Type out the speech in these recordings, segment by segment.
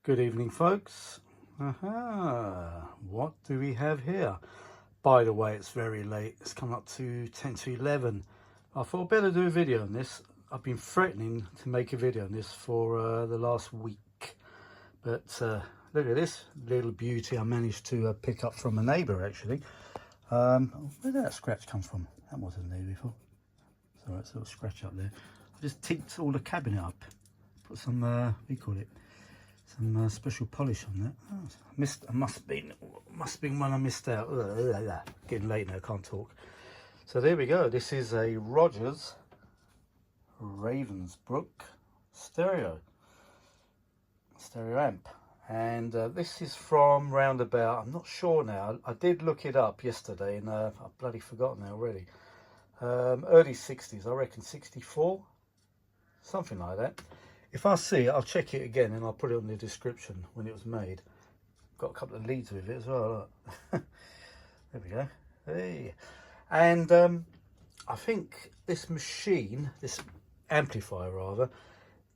Good evening, folks. What do we have here? By the way, it's very late. It's come up to 10 to 11. I thought I'd better do a video on this. I've been threatening to make a video on this for the last week. But look at this little beauty I managed to pick up from a neighbour, actually. Where did that scratch come from? That wasn't there before. So that's a little scratch up there. I just tinked all the cabinet up. Put some, what do you call it? Some special polish on that. Oh, must have been one I missed out. Getting late now, can't talk. So there we go. This is a Rogers Ravensbrook stereo amp, and this is from roundabout, I'm not sure now. I did look it up yesterday, and I've bloody forgotten now already. Early 60s, I reckon 64, something like that. If I see it, I'll check it again and I'll put it on the description when it was made. Got a couple of leads with it as well. There we go. Hey. And I think this machine, this amplifier rather,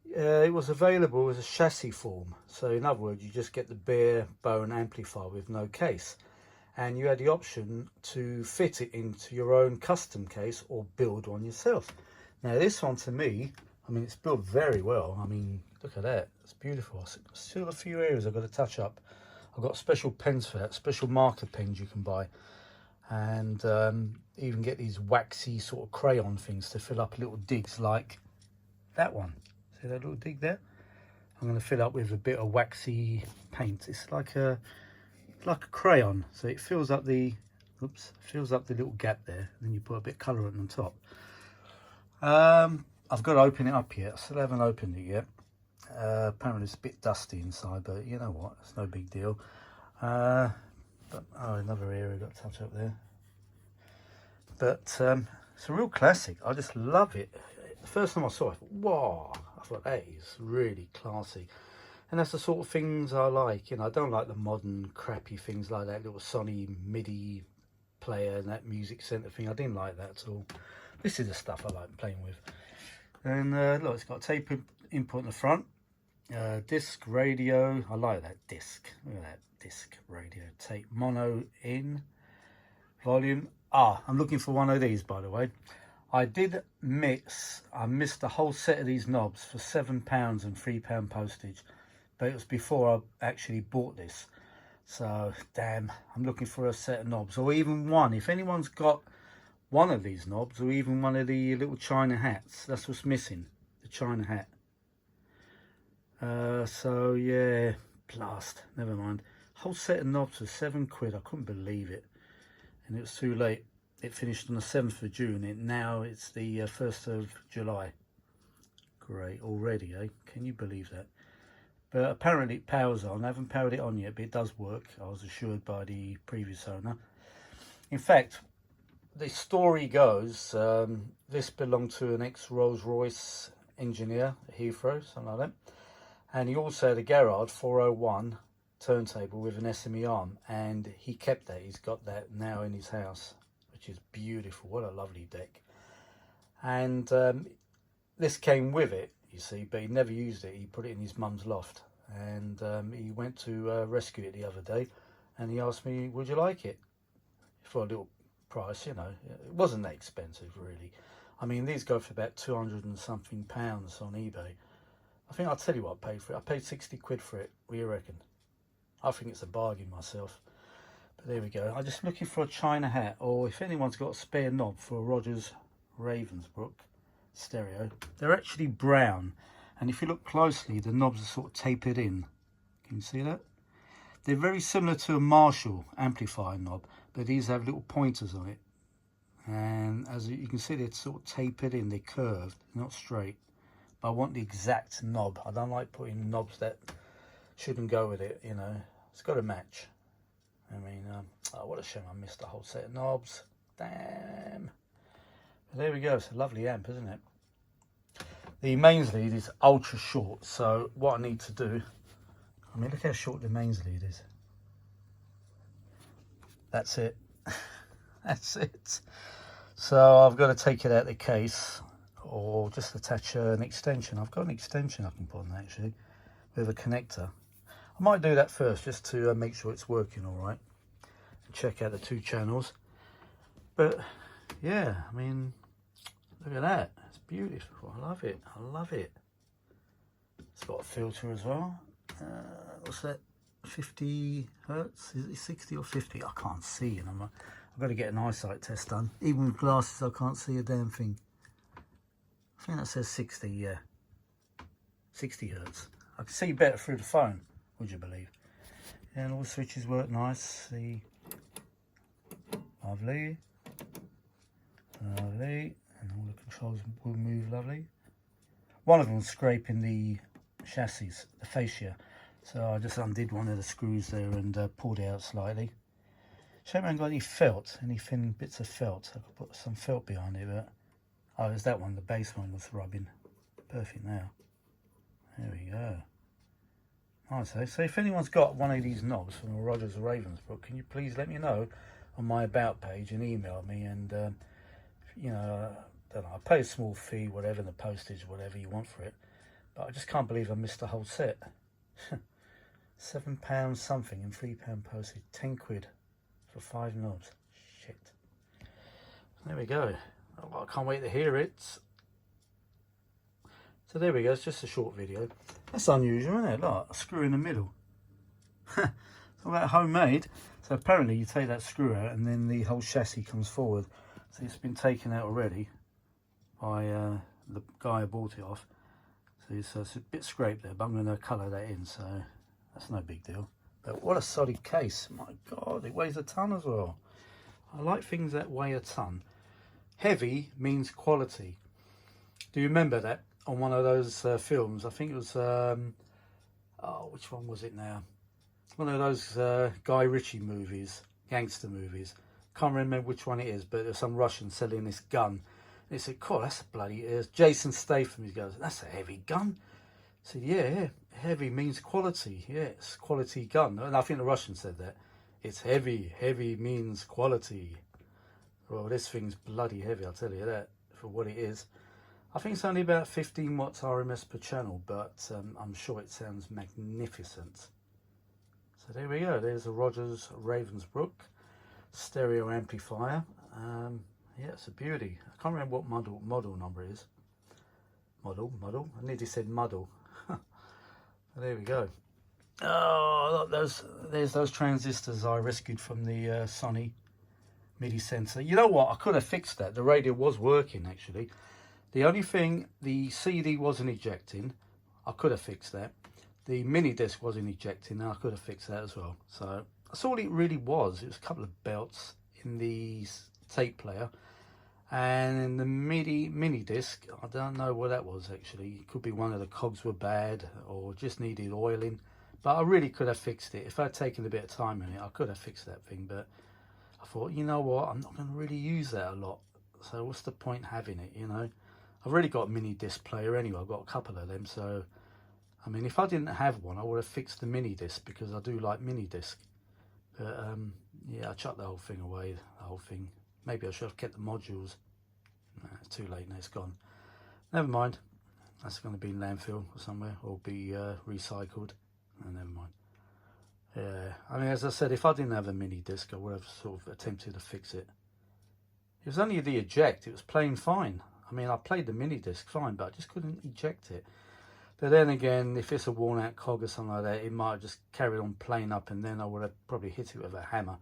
it was available as a chassis form. So in other words, you just get the bare bone amplifier with no case. And you had the option to fit it into your own custom case or build one yourself. Now this one, to me, I mean, it's built very well. I mean, look at that. It's beautiful. Still a few areas I've got to touch up. I've got special pens for that, special marker pens you can buy. And even get these waxy sort of crayon things to fill up little digs like that one. See that little dig there? I'm going to fill up with a bit of waxy paint. It's like a crayon. So it fills up the, fills up the little gap there. And then you put a bit of colour on top. I've got to open it up yet. I still haven't opened it yet. Apparently it's a bit dusty inside, but you know what, it's no big deal. But oh, another area got to touch up there. But it's a real classic. I just love it. The first time I saw it, I thought, wow, I thought that is really classy. And that's the sort of things I like. You know, I don't like the modern crappy things like that little Sony MIDI player and that music center thing. I didn't like that at all. This is the stuff I like playing with. And look, it's got tape input in the front, disc, radio. I like that disc. Look at that disc, radio, tape, mono in, volume. I'm looking for one of these, by the way. I missed the whole set of these knobs for £7 and £3 postage, but it was before I actually bought this. So damn, I'm looking for a set of knobs, or even one. If anyone's got one of these knobs, or even one of the little China hats, that's what's missing, the China hat. So yeah, blast, never mind. Whole set of knobs for £7. I couldn't believe it, and it was too late. It finished on the 7th of June, and now it's the 1st of July. Great already, eh? Can you believe that? But apparently it powers on. I haven't powered it on yet, but it does work, I was assured by the previous owner. In fact, the story goes, this belonged to an ex-Rolls-Royce engineer at Heathrow, something like that. And he also had a Garrard 401 turntable with an SME arm, and he kept that. He's got that now in his house, which is beautiful. What a lovely deck. And this came with it, you see, but he never used it. He put it in his mum's loft, and he went to rescue it the other day, and he asked me, would you like it? For a little price, you know. It wasn't that expensive, really. I mean, these go for about 200 and something pounds on eBay. I think I'll tell you what I paid for it. I paid 60 quid for it. What do you reckon? I think it's a bargain myself. But there we go. I'm just looking for a China hat, or if anyone's got a spare knob for a Rogers Ravensbrook stereo. They're actually brown, and if you look closely, the knobs are sort of tapered in. Can you see that? They're very similar to a Marshall amplifier knob, but these have little pointers on it. And as you can see, they're sort of tapered in, they're curved, not straight. But I want the exact knob. I don't like putting knobs that shouldn't go with it, you know. It's got to match. I mean, oh, what a shame I missed the whole set of knobs. Damn. But there we go, it's a lovely amp, isn't it? The mains lead is ultra short, so what I need to do, I mean, look how short the mains lead is. That's it. That's it. So I've got to take it out of the case, or just attach an extension. I've got an extension I can put on actually with a connector. I might do that first just to make sure it's working all right. Check out the 2 channels. But yeah, I mean, look at that. It's beautiful. I love it. I love it. It's got a filter as well. What's that? 50 hertz? Is it 60 or 50? I can't see. And I've got to get an eyesight test done. Even with glasses, I can't see a damn thing. I think that says 60, yeah. 60 hertz. I can see better through the phone, would you believe? And all the switches work nice. See, lovely. Lovely. And all the controls will move lovely. One of them was scraping the chassis, the fascia. So I just undid one of the screws there and pulled it out slightly. Shame I haven't got any felt, any thin bits of felt. I could put some felt behind it, but oh, there's that one, the base one was rubbing. Perfect now. There we go. Nice, eh? So if anyone's got one of these knobs from Rogers or Ravensbrook, can you please let me know on my about page and email me, and you know, I don't know, I'll pay a small fee, whatever, the postage, whatever you want for it. But I just can't believe I missed the whole set. £7 something and £3 postage, 10 quid for 5 knobs. Shit. There we go. Oh, I can't wait to hear it. So there we go, it's just a short video. That's unusual, isn't it? Look, a screw in the middle. It's all that homemade. So apparently you take that screw out and then the whole chassis comes forward. So it's been taken out already by the guy who bought it off. So it's a bit scraped there, but I'm going to colour that in, so that's no big deal. But what a solid case. My God, it weighs a ton as well. I like things that weigh a ton. Heavy means quality. Do you remember that on one of those films? I think it was, oh, which one was it now? One of those Guy Ritchie movies, gangster movies. Can't remember which one it is, but there's some Russian selling this gun. And he said, "Cool, that's a bloody..." It's Jason Statham. He goes, "That's a heavy gun." I said, yeah, heavy means quality. Yeah, it's quality gun. And I think the Russian said that. It's heavy. Heavy means quality. Well, this thing's bloody heavy, I'll tell you that, for what it is. I think it's only about 15 watts RMS per channel, but I'm sure it sounds magnificent. So there we go. There's a Rogers Ravensbrook stereo amplifier. Yeah, it's a beauty. I can't remember what model number it is. Model. I nearly said muddle. There we go. Oh, look, there's those transistors I rescued from the Sony MIDI sensor. You know what? I could have fixed that. The radio was working, actually. The only thing, the CD wasn't ejecting. I could have fixed that. The mini disc wasn't ejecting, and I could have fixed that as well. So that's all it really was. It was a couple of belts in the tape player, and in the mini disc, I don't know what that was actually. It could be one of the cogs were bad or just needed oiling. But I really could have fixed it. If I'd taken a bit of time in it, I could have fixed that thing. But I thought, you know what, I'm not going to really use that a lot. So what's the point having it, you know? I've already got a mini disc player anyway. I've got a couple of them. So, I mean, if I didn't have one, I would have fixed the mini disc because I do like mini disc. But, yeah, I chucked the whole thing away, the whole thing. Maybe I should have kept the modules. Nah, it's too late now, it's gone. Never mind. That's going to be in landfill or somewhere or be recycled. Oh, never mind. Yeah, I mean, as I said, if I didn't have a mini disc, I would have sort of attempted to fix it. It was only the eject. It was playing fine. I mean, I played the mini disc fine, but I just couldn't eject it. But then again, if it's a worn out cog or something like that, it might have just carried on playing up, and then I would have probably hit it with a hammer.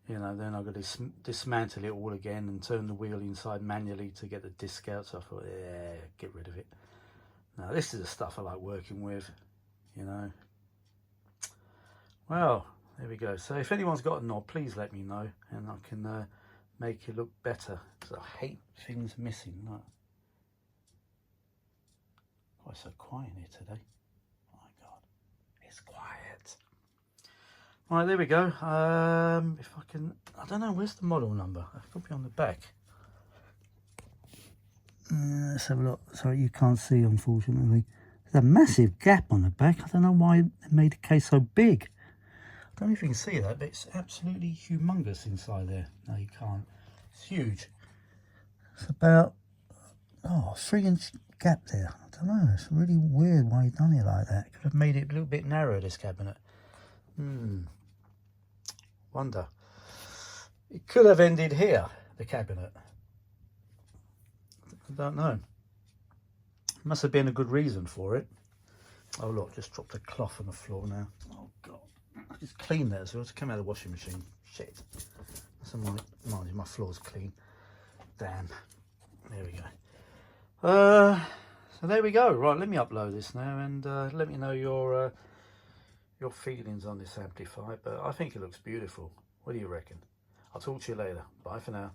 You know, then I've got to dismantle it all again and turn the wheel inside manually to get the disc out. So I thought, yeah, get rid of it. Now, this is the stuff I like working with, you know. Well, there we go. So if anyone's got a knob, please let me know, and I can make it look better. Because I hate things missing. Look. Oh, it's so quiet here today. Oh my God, it's quiet. Right, there we go. If I can, I don't know, where's the model number? It could be on the back. Let's have a look. Sorry, you can't see, unfortunately. There's a massive gap on the back. I don't know why they made the case so big. I don't know if you can see that, but it's absolutely humongous inside there. No, you can't. It's huge. It's about Oh, 3-inch gap there. I don't know. It's really weird why he done it like that. Could have made it a little bit narrower, this cabinet. Wonder. It could have ended here, the cabinet. I don't know. Must have been a good reason for it. Oh look, just dropped a cloth on the floor now. Oh god. I just cleaned that as well. It's come out of the washing machine. Shit. My floor's clean. Damn. There we go. So there we go. Right, let me upload this now and let me know your feelings on this amplifier. But I think it looks beautiful. What do you reckon? I'll talk to you later. Bye for now.